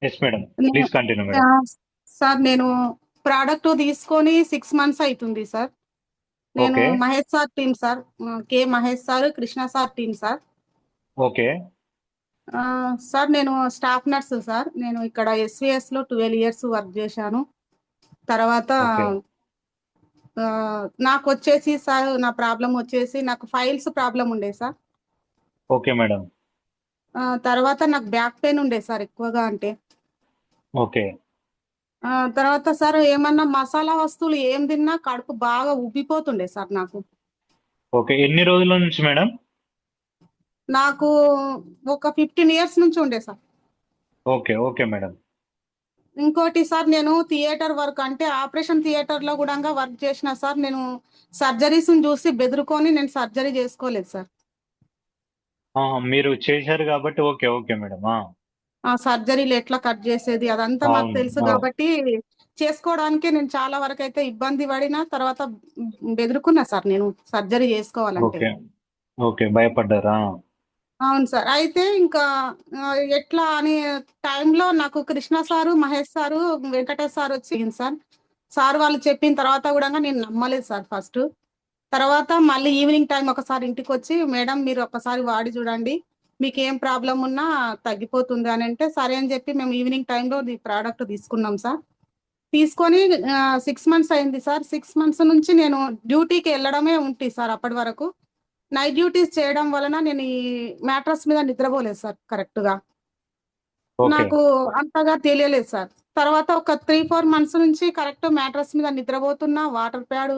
Yes madam. నేను please continue madam. Sir నేను product తీసుకొని 6 మంత్స్ అవుతుంది సార్. నేను okay. Mahesh sir team sir. K Mahesh sir, Krishna sir team sir. Okay. Sir నేను staff nurse sir. నేను ఇక్కడ ఎస్విఎస్ లో 12 ఇయర్స్ వర్క్ చేశాను. తర్వాత ఓకే. నాకు వచ్చేసి సార్, నా ప్రాబ్లం వచ్చేసి నాకు ఫైల్స్ ప్రాబ్లం ఉండే సార్. Okay madam. తర్వాత నాకు బ్యాక్ పెయిన్ ఉండే సార్ ఎక్కువగా అంటే. ఓకే. తర్వాత సార్ ఏమన్నా మసాలా వస్తువులు ఏం తిన్నా కడుపు బాగా ఉబ్బిపోతుండే సార్ నాకు. ఓకే. ఎన్ని రోజుల నుంచి మేడం? నాకు ఒక 15 ఇయర్స్ నుంచి ఉండే సార్. ఓకే. Okay madam. ఇంకోటి సార్, నేను థియేటర్ వర్క్ అంటే ఆపరేషన్ థియేటర్ లో కూడా వర్క్ చేసిన సార్. నేను సర్జరీస్ చూసి బెదురుకొని నేను సర్జరీ చేసుకోలేదు సార్. మీరు చేశారు కాబట్టి ఓకే. Okay madam. ఆ సర్జరీలు ఎట్లా కట్ చేసేది అదంతా మాకు అవును. తెలుసు కాబట్టి చేసుకోవడానికి నేను చాలా వరకు అయితే ఇబ్బంది పడిన తర్వాత బెదురుకున్నా సార్ నేను సర్జరీ చేసుకోవాలంటే. ఓకే. ఓకే. భయపడ్డారా? అవును సార్. అయితే ఇంకా ఎట్లా అనే టైంలో నాకు Krishna sir, Mahesh sir, Venkatesh sir వచ్చింది సార్. సార్ వాళ్ళు చెప్పిన తర్వాత కూడా నేను నమ్మలేదు సార్ ఫస్ట్. తర్వాత మళ్ళీ ఈవినింగ్ టైం ఒకసారి ఇంటికి వచ్చి, మేడం మీరు ఒకసారి వాడి చూడండి, మీకు ఏం ప్రాబ్లం ఉన్నా తగ్గిపోతుంది అని అంటే, సరే అని చెప్పి మేము ఈవినింగ్ టైంలో ఈ ప్రోడక్ట్ తీసుకున్నాం సార్. తీసుకొని 6 మంత్స్ అయింది సార్. 6 మంత్స్ నుంచి నేను డ్యూటీకి వెళ్ళడమే ఉంటుంది సార్. అప్పటి వరకు నైట్ డ్యూటీస్ చేయడం వలన నేను ఈ మ్యాట్రస్ మీద నిద్రపోలేదు సార్ కరెక్ట్ గా. ఓకే. నాకు అంతగా తెలియలేదు సార్. తర్వాత ఒక 3-4 మంత్స్ నుంచి కరెక్ట్ మ్యాట్రస్ మీద నిద్రపోతున్నా, వాటర్ ప్యాడ్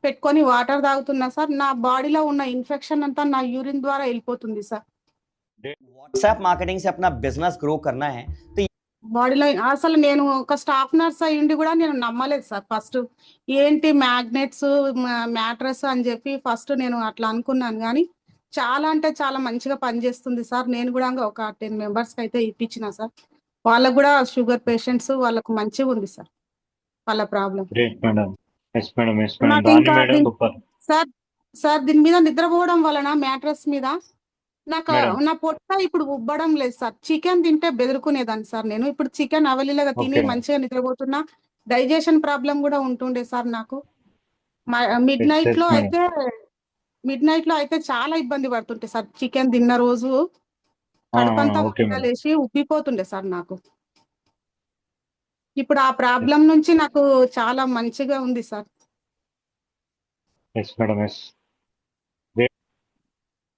పెట్టుకొని వాటర్ తాగుతున్నా సార్. నా బాడీలో ఉన్న ఇన్ఫెక్షన్ అంతా నా యూరిన్ ద్వారా వెళ్ళిపోతుంది సార్. व्हाट्सएप मार्केटिंग से अपना बिजनेस ग्रो करना है तो బాడీలో అసలు నేను ఒక స్టాఫ్ నర్స్ అయ్యిండి కూడా నేను నమ్మలేదు సార్ ఫస్ట్. ఏంటి మ్యాగ్నెట్స్, మ్యాట్రస్ అని చెప్పి ఫస్ట్ నేను అట్లా అనుకున్నాను, కానీ చాలా అంటే చాలా మంచిగా పనిచేస్తుంది సార్. నేను కూడా ఒక 10 మెంబర్స్కి అయితే ఇప్పించిన సార్. వాళ్ళకు కూడా షుగర్ పేషెంట్స్, వాళ్ళకు మంచిగా ఉంది సార్ వాళ్ళ problem. Great madam. Yes madam. Yes madam. నాకు రాణి ఇంకా మేడం సూపర్. సార్ సార్ దీని మీద నిద్రపోవడం వలన మ్యాట్రస్ మీద నాకు మేడం. నా పొట్ట ఇప్పుడు ఉబ్బడం లేదు సార్. చికెన్ తింటే బెదురుకునేదాన్ని సార్ నేను. ఇప్పుడు చికెన్ అవలీలగా తిని ఓకే. మంచిగా నిద్రపోతున్నా. డైజెషన్ ప్రాబ్లం కూడా ఉంటుండే సార్ నాకు. Mid yes. నైట్ యెస్ లో మేడం. అయితే మిడ్ నైట్ లో అయితే చాలా ఇబ్బంది పడుతుంటే సార్. చికెన్ తిన్న రోజు కడుపంతా ఓకే మేడం. మంటలేసి ఉబ్బిపోతుండే సార్ నాకు. ఇప్పుడు ఆ ప్రాబ్లం నుంచి నాకు చాలా మంచిగా ఉంది సార్. Yes madam. యెస్.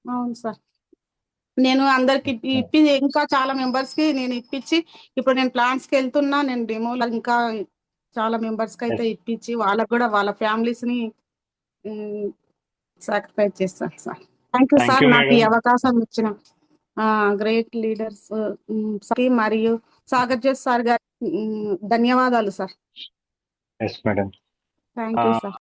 అవును సార్. నేను అందరికి ఇప్పి ఇంకా చాలా మెంబర్స్ కి నేను ఇప్పించి, ఇప్పుడు నేను ప్లాంట్స్ కి వెళ్తున్నా. నేను డెమోలో ఇంకా చాలా మెంబర్స్ కి అయితే యెస్. ఇప్పించి వాళ్ళకు కూడా వాళ్ళ ఫ్యామిలీస్ ని సాక్రిఫైస్ చేస్తాను sir. Thank you thank sir you నాకు ఈ మేడం. అవకాశం ఇచ్చిన గ్రేట్ లీడర్స్ మరియు సాగర్ జోస్ సార్ గారి ధన్యవాదాలు sir. Yes madam. Thank you sir.